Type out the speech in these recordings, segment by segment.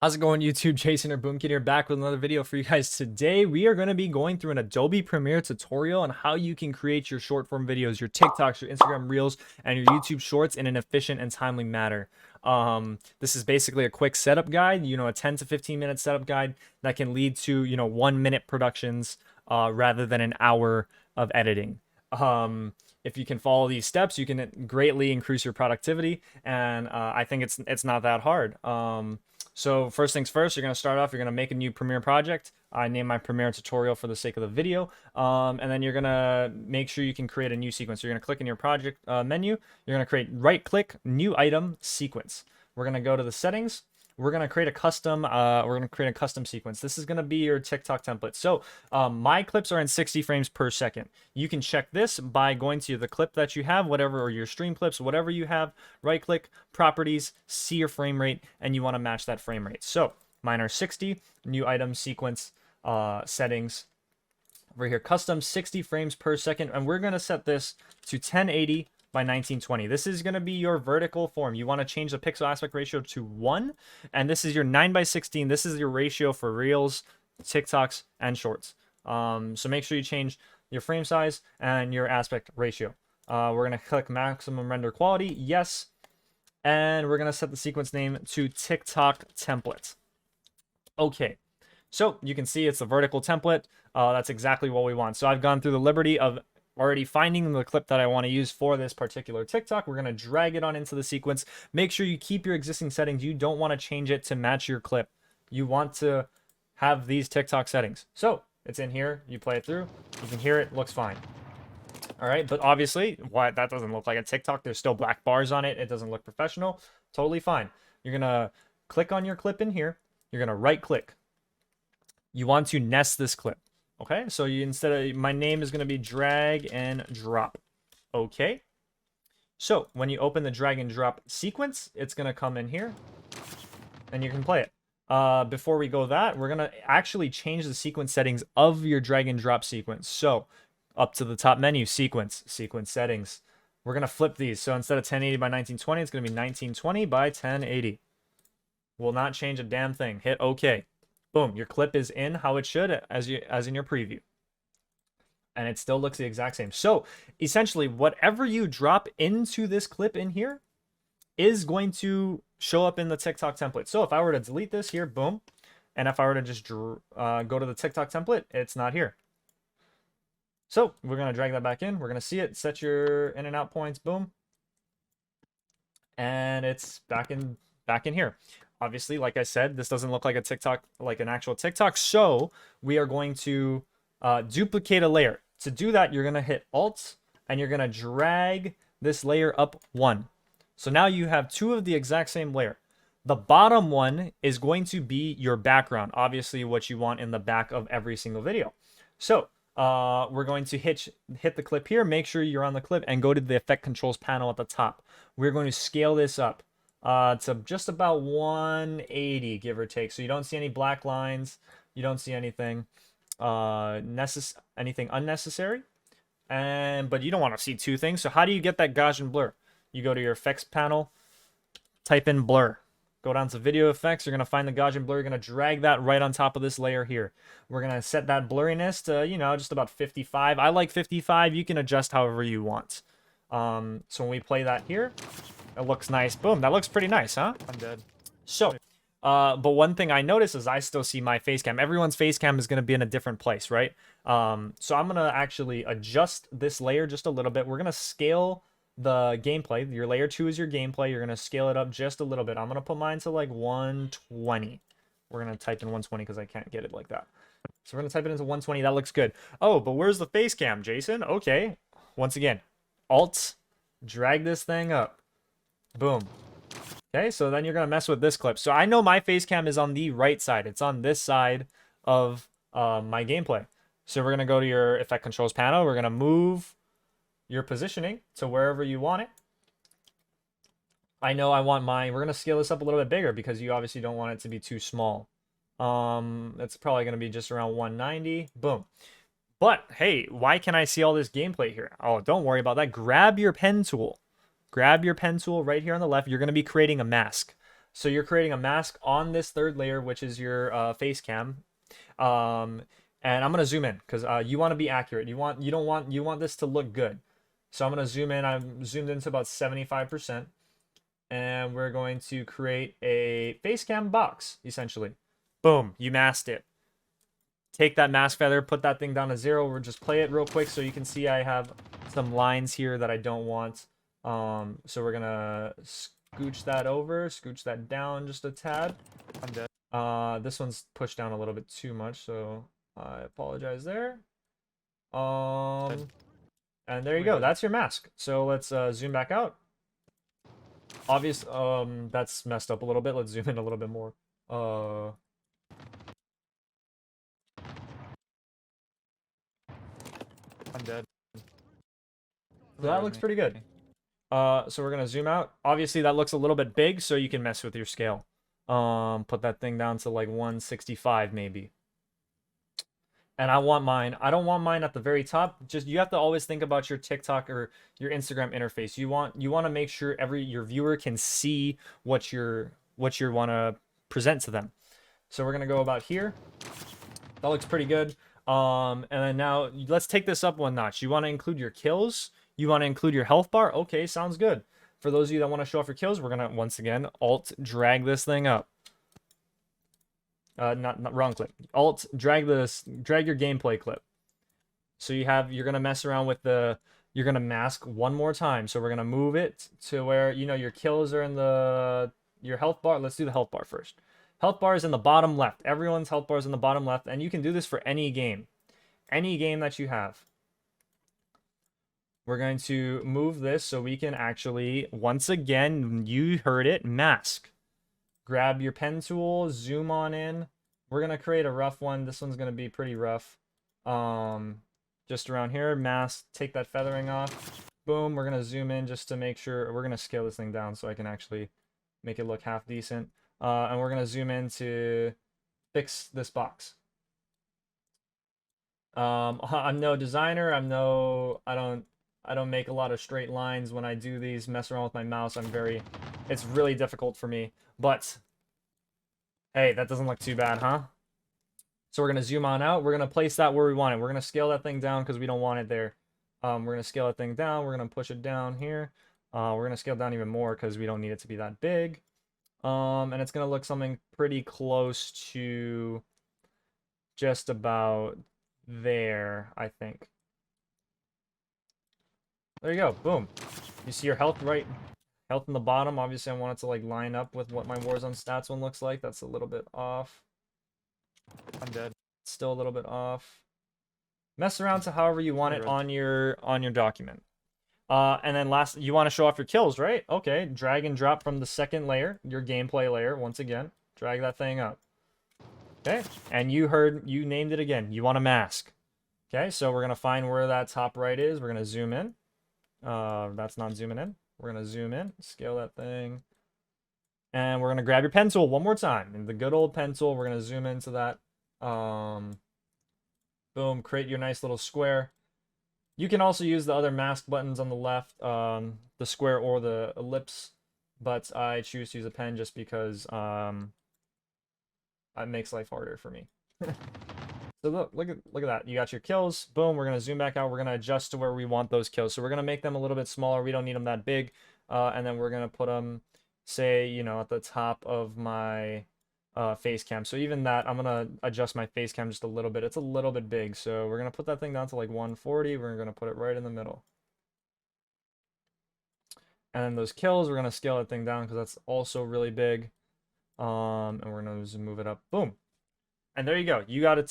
How's it going, YouTube? Jason or Boomkid here, back with another video for you guys. Today we are going to be going through an Adobe Premiere tutorial on how you can create your short form videos, your TikToks, your Instagram Reels, and your YouTube Shorts in an efficient and timely manner. This is basically a quick setup guide, a 10 to 15 minute setup guide that can lead to 1 minute productions rather than an hour of editing. If you can follow these steps, you can greatly increase your productivity, and I think it's not that hard. So first things first, you're going to start off, you're going to make a new Premiere project. I name my Premiere tutorial for the sake of the video. And then you're going to make sure you can create a new sequence. You're going to click in your project menu. You're going to right click, new item, sequence. We're going to go to the settings. We're going to create a custom sequence. This is going to be your TikTok template. So my clips are in 60 frames per second. You can check this by going to the clip that you have, whatever, or your stream clips, whatever you have, right click, properties, see your frame rate, and you want to match that frame rate. So mine are 60, new item, sequence, settings. Over here, custom 60 frames per second, and we're going to set this to 1080 by 1920. This is going to be your vertical form. You want to change the pixel aspect ratio to 1, and this is your 9 by 16. This is your ratio for Reels, TikToks, and Shorts. So make sure you change your frame size and your aspect ratio. We're going to click maximum render quality, yes, and we're going to set the sequence name to TikTok template. Okay, so you can see it's a vertical template. That's exactly what we want. So I've gone through the liberty of already finding the clip that I want to use for this particular TikTok. We're going to drag it on into the sequence. Make sure you keep your existing settings. You don't want to change it to match your clip. You want to have these TikTok settings. So it's in here. You play it through. You can hear it. Looks fine. All right. But obviously, why that doesn't look like a TikTok. There's still black bars on it. It doesn't look professional. Totally fine. You're going to click on your clip in here. You're going to right click. You want to nest this clip. Okay, so instead of my name is going to be drag and drop. Okay, so when you open the drag and drop sequence, it's going to come in here and you can play it. Before we go that, we're going to actually change the sequence settings of your drag and drop sequence. So up to the top menu, sequence settings. We're going to flip these. So instead of 1080 by 1920, it's going to be 1920 by 1080. Will not change a damn thing. Hit OK. Boom, your clip is in how it should as in your preview. And it still looks the exact same. So essentially, whatever you drop into this clip in here is going to show up in the TikTok template. So if I were to delete this here, boom. And if I were to just go to the TikTok template, it's not here. So we're going to drag that back in. We're going to see it. Set your in and out points. Boom. And it's back in here. Obviously, like I said, this doesn't look like a TikTok, like an actual TikTok. So we are going to duplicate a layer. To do that, you're going to hit Alt and you're going to drag this layer up 1. So now you have 2 of the exact same layer. The bottom one is going to be your background. Obviously, what you want in the back of every single video. So we're going to hit the clip here. Make sure you're on the clip and go to the Effect Controls panel at the top. We're going to scale this up to just about 180, give or take. So you don't see any black lines. You don't see anything anything unnecessary. But you don't want to see 2 things. So how do you get that Gaussian blur? You go to your effects panel, type in blur. Go down to video effects. You're going to find the Gaussian blur. You're going to drag that right on top of this layer here. We're going to set that blurriness to, just about 55. I like 55. You can adjust however you want. So when we play that here, it looks nice. Boom. That looks pretty nice, huh? I'm dead. So, but one thing I notice is I still see my face cam. Everyone's face cam is going to be in a different place, right? So I'm going to actually adjust this layer just a little bit. We're going to scale the gameplay. Your layer 2 is your gameplay. You're going to scale it up just a little bit. I'm going to put mine to like 120. We're going to type in 120 because I can't get it like that. So we're going to type it into 120. That looks good. Oh, but where's the face cam, Jason? Okay. Once again, Alt, drag this thing up. Boom. Okay, so then you're going to mess with this clip. So I know my face cam is on the right side. It's on this side of my gameplay. So we're going to go to your Effect Controls panel. We're going to move your positioning to wherever you want it. I know I want mine. We're going to scale this up a little bit bigger because you obviously don't want it to be too small. It's probably going to be just around 190. Boom. But, hey, why can I see all this gameplay here? Oh, don't worry about that. Grab your pen tool. Grab your pen tool right here on the left. You're going to be creating a mask. So you're creating a mask on this third layer, which is your face cam. And I'm gonna zoom in because you want to be accurate. You want this to look good. So I'm gonna zoom in. I'm zoomed into about 75%, and we're going to create a face cam box essentially. Boom, you masked it. Take that mask feather, put that thing down to 0. We'll just play it real quick so you can see I have some lines here that I don't want. So we're gonna scooch that over, scooch that down just a tad. I'm dead. This one's pushed down a little bit too much, so I apologize there. And there you go. That's your mask. So let's zoom back out. Obvious. That's messed up a little bit. Let's zoom in a little bit more. I'm dead. So that looks pretty good. So we're gonna zoom out. Obviously, that looks a little bit big, so you can mess with your scale. Put that thing down to like 165 maybe. And I want mine. I don't want mine at the very top. Just you have to always think about your TikTok or your Instagram interface. You want to make sure your viewer can see what you want to present to them. So we're gonna go about here. That looks pretty good. And then now let's take this up one notch. You want to include your kills. You want to include your health bar. Okay, sounds good. For those of you that want to show off your kills, we're gonna once again alt drag this thing up. Not wrong clip. Alt drag your gameplay clip. So you're gonna mess around with you're gonna mask one more time. So we're gonna move it to where your kills are in your health bar. Let's do the health bar first. Health bar is in the bottom left. Everyone's health bar is in the bottom left, and you can do this for any game that you have. We're going to move this so we can actually, once again, you heard it, mask. Grab your pen tool, zoom on in. We're going to create a rough one. This one's going to be pretty rough. Just around here, mask, take that feathering off. Boom, we're going to zoom in just to make sure. We're going to scale this thing down so I can actually make it look half decent. And we're going to zoom in to fix this box. I'm no designer. I don't make a lot of straight lines when I do these, mess around with my mouse. It's really difficult for me, but hey, that doesn't look too bad, huh? So we're going to zoom on out. We're going to place that where we want it. We're going to scale that thing down because we don't want it there. We're going to scale that thing down. We're going to push it down here. We're going to scale down even more because we don't need it to be that big. And it's going to look something pretty close to just about there, I think. There you go. Boom. You see your health health in the bottom. Obviously, I want it to like line up with what my Warzone stats one looks like. That's a little bit off. I'm dead. Still a little bit off. Mess around to however you want it on your document. And then last, you want to show off your kills, right? Okay, drag and drop from the second layer, your gameplay layer. Once again, drag that thing up. Okay, and you named it again. You want a mask. Okay, so we're gonna find where that top right is. We're gonna zoom in. That's not zooming in. We're gonna zoom in, scale that thing, and we're gonna grab your pen tool one more time. And the good old pen tool, we're gonna zoom into that. Boom, create your nice little square. You can also use the other mask buttons on the left, the square or the ellipse, but I choose to use a pen just because it makes life harder for me. So look at that. You got your kills. Boom. We're gonna zoom back out. We're gonna adjust to where we want those kills. So we're gonna make them a little bit smaller. We don't need them that big. And then we're gonna put them, say, at the top of my face cam. So even that, I'm gonna adjust my face cam just a little bit. It's a little bit big. So we're gonna put that thing down to like 140. We're gonna put it right in the middle. And then those kills, we're gonna scale that thing down because that's also really big. And we're gonna just move it up. Boom. And there you go. You got a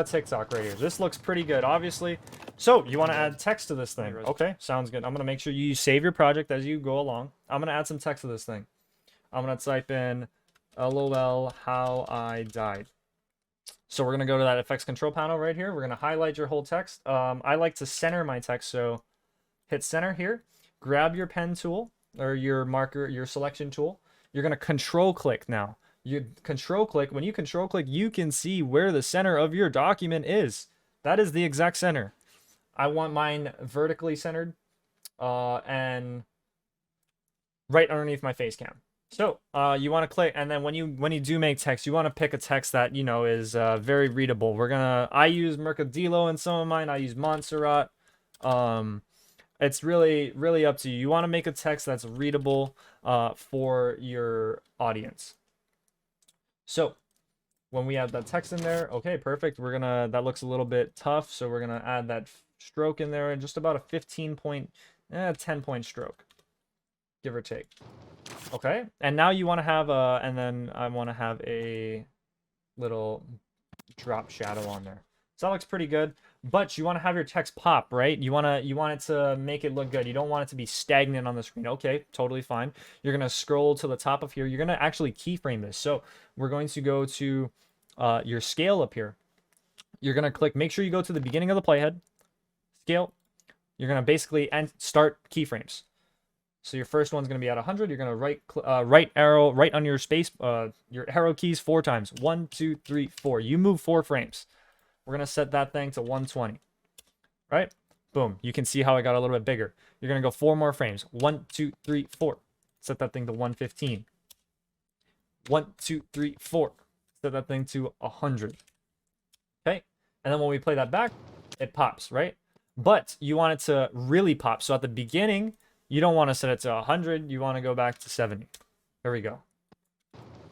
TikTok right here. This looks pretty good, obviously. So you want to add text to this thing? Okay, sounds good. I'm gonna make sure you save your project as you go along. I'm gonna add some text to this thing. I'm gonna type in LOL how I died. So we're gonna go to that effects control panel right here. We're gonna highlight your whole text. I like to center my text, so hit center here. Grab your pen tool or your marker, your selection tool. You're gonna control click now. When you control click, you can see where the center of your document is. That is the exact center. I want mine vertically centered and right underneath my face cam. So you want to click, and then when you do make text, you want to pick a text that is very readable. I use Mercadillo in some of mine. I use Montserrat. Um, it's really up to you. You want to make a text that's readable for your audience. So when we add that text in there, okay, perfect. That looks a little bit tough, so we're gonna add that stroke in there, just about a 10 point stroke, give or take. Okay, and now you want to have and then I want to have a little drop shadow on there. So that looks pretty good, but you want to have your text pop, right? You want it to make it look good. You don't want it to be stagnant on the screen. Okay, totally fine. You're gonna scroll to the top of here. You're gonna actually keyframe this. So we're going to go to your scale up here. You're gonna click. Make sure you go to the beginning of the playhead. Scale. You're gonna basically start keyframes. So your first one's going to be at 100. You're going to right arrow right on your space, your arrow keys 4 times. 1, 2, 3, 4. You move 4 frames. We're going to set that thing to 120. Right? Boom. You can see how I got a little bit bigger. You're going to go 4 more frames. 1, 2, 3, 4. Set that thing to 115. 1, 2, 3, 4. Set that thing to 100. Okay? And then when we play that back, it pops, right? But you want it to really pop. So at the beginning, you don't want to set it to 100. You want to go back to 70. There we go.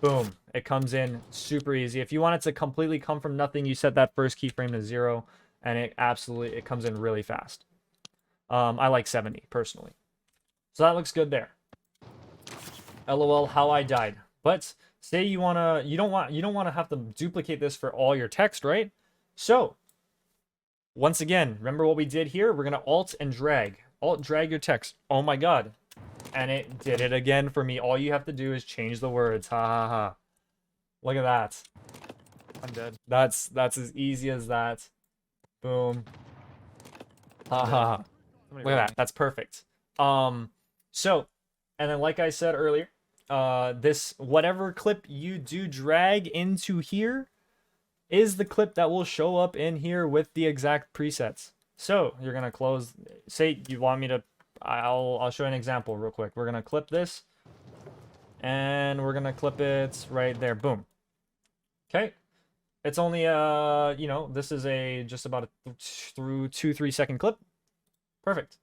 Boom. It comes in super easy. If you want it to completely come from nothing, you set that first keyframe to 0, and it comes in really fast. I like 70 personally. So that looks good there. LOL, how I died. But say you don't want to have to duplicate this for all your text, right? So once again, remember what we did here? We're gonna Alt and drag. Alt drag your text. Oh my god. And it did it again for me. All you have to do is change the words. Ha ha ha. Look at that. I'm dead. That's as easy as that. Boom. Ha ha ha. Look at that. That's perfect. So, and then like I said earlier, this whatever clip you do drag into here is the clip that will show up in here with the exact presets. So you're gonna close. Say you want me to. I'll show you an example real quick. We're gonna clip this, and we're gonna clip it right there. Boom. Okay. It's only this is just about a 2-3 second clip. Perfect.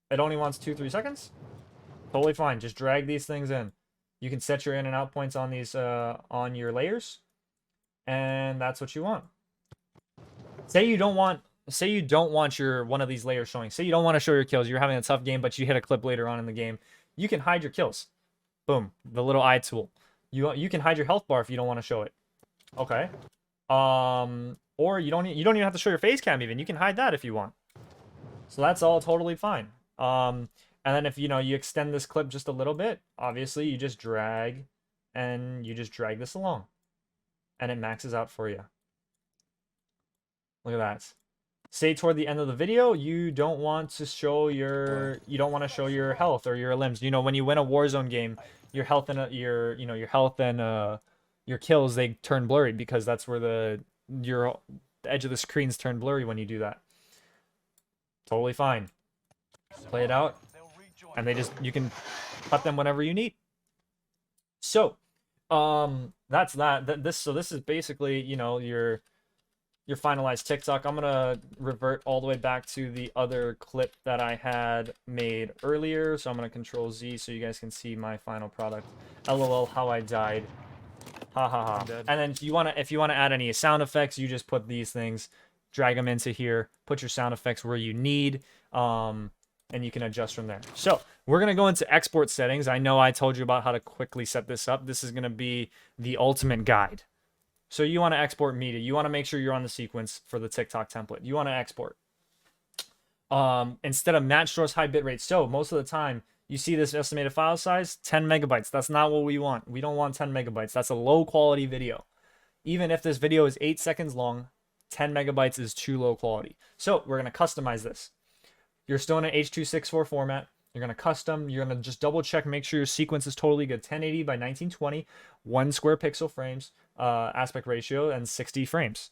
It only wants 2-3 seconds. Totally fine. Just drag these things in. You can set your in and out points on these on your layers, and that's what you want. Say you don't want your one of these layers showing. Say you don't want to show your kills. You're having a tough game, but you hit a clip later on in the game. You can hide your kills. Boom, the little eye tool. You can hide your health bar if you don't want to show it. Okay. Or you don't even have to show your face cam even. You can hide that if you want. So that's all totally fine. And then if you extend this clip just a little bit, obviously you just drag this along, and it maxes out for you. Look at that. Say toward the end of the video, you don't want to show your health or your limbs. When you win a Warzone game, your health and your kills, they turn blurry because that's where the edge of the screens turn blurry when you do that. Totally fine. Play it out, and you can cut them whenever you need. So, that's that. This is basically your finalized TikTok. I'm gonna revert all the way back to the other clip that I had made earlier. So I'm gonna Control Z so you guys can see my final product. LOL, how I died. Ha ha ha. And then if you wanna add any sound effects, you just put these things, drag them into here, put your sound effects where you need, and you can adjust from there. So we're gonna go into export settings. I know I told you about how to quickly set this up. This is gonna be the ultimate guide. So you want to export media. You want to make sure you're on the sequence for the TikTok template. You want to export. Instead of match source high bitrate. So most of the time, you see this estimated file size, 10 megabytes. That's not what we want. We don't want 10 megabytes. That's a low quality video. Even if this video is 8 seconds long, 10 megabytes is too low quality. So we're going to customize this. You're still in an H.264 format. You're going to custom. You're going to just double check, make sure your sequence is totally good. 1080 by 1920, 1 square pixel frames, aspect ratio, and 60 frames.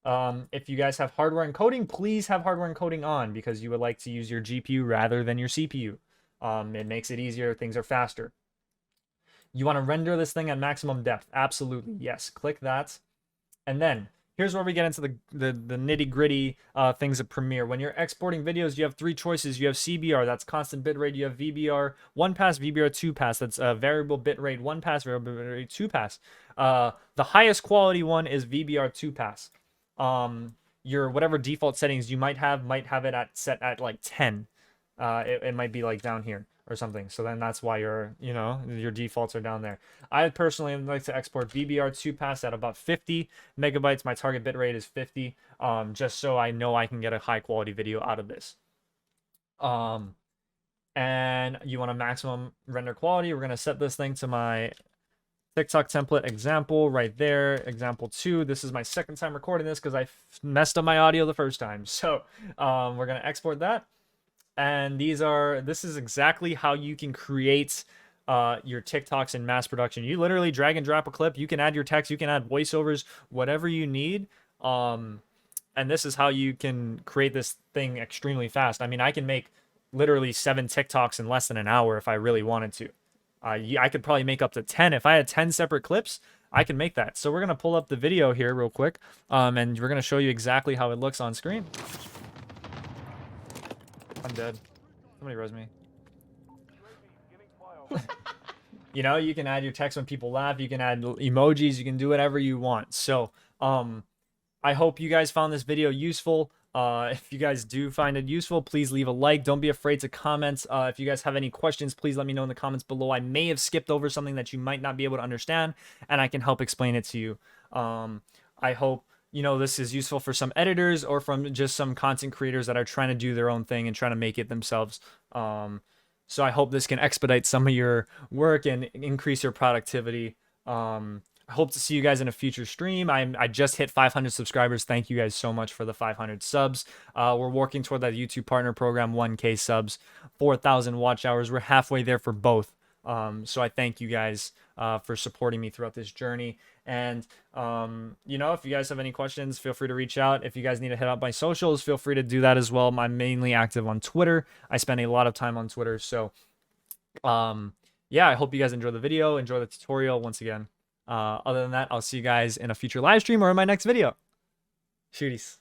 If you guys have hardware encoding, please have hardware encoding on because you would like to use your GPU rather than your CPU. It makes it easier. Things are faster. You want to render this thing at maximum depth. Absolutely. Yes. Click that. And then here's where we get into the nitty gritty things of Premiere. When you're exporting videos, you have three choices. You have CBR, that's constant bitrate. You have VBR, one pass, VBR, two pass. That's variable bitrate, one pass, variable bitrate, two pass. The highest quality one is VBR two pass. Your whatever default settings you might have it set at like 10. It might be like down here or something. So then that's why your defaults are down there. I personally like to export VBR 2 pass at about 50 megabytes. My target bitrate is 50, just so I know I can get a high quality video out of this. And you want a maximum render quality. We're going to set this thing to my TikTok template example right there, example 2. This is my second time recording this because I messed up my audio the first time. So we're going to export that. And this is exactly how you can create your TikToks in mass production. You literally drag and drop a clip. You can add your text. You can add voiceovers, whatever you need. And this is how you can create this thing extremely fast. I mean, I can make literally 7 TikToks in less than an hour if I really wanted to. I could probably make up to 10. If I had 10 separate clips, I can make that. So we're going to pull up the video here real quick. And we're going to show you exactly how it looks on screen. I'm dead. Somebody res me. You know, you can add your text when people laugh. You can add emojis. You can do whatever you want. So, I hope you guys found this video useful. If you guys do find it useful, please leave a like. Don't be afraid to comment. If you guys have any questions, please let me know in the comments below. I may have skipped over something that you might not be able to understand, and I can help explain it to you. I hope this is useful for some editors or from just some content creators that are trying to do their own thing and trying to make it themselves. So I hope this can expedite some of your work and increase your productivity. I hope to see you guys in a future stream. I just hit 500 subscribers. Thank you guys so much for the 500 subs. We're working toward that YouTube partner program, 1K subs, 4,000 watch hours. We're halfway there for both. So I thank you guys for supporting me throughout this journey. And, if you guys have any questions, feel free to reach out. If you guys need to hit up my socials, feel free to do that as well. I'm mainly active on Twitter. I spend a lot of time on Twitter. So, yeah, I hope you guys enjoy the video, enjoy the tutorial once again. Other than that, I'll see you guys in a future live stream or in my next video. Shooties.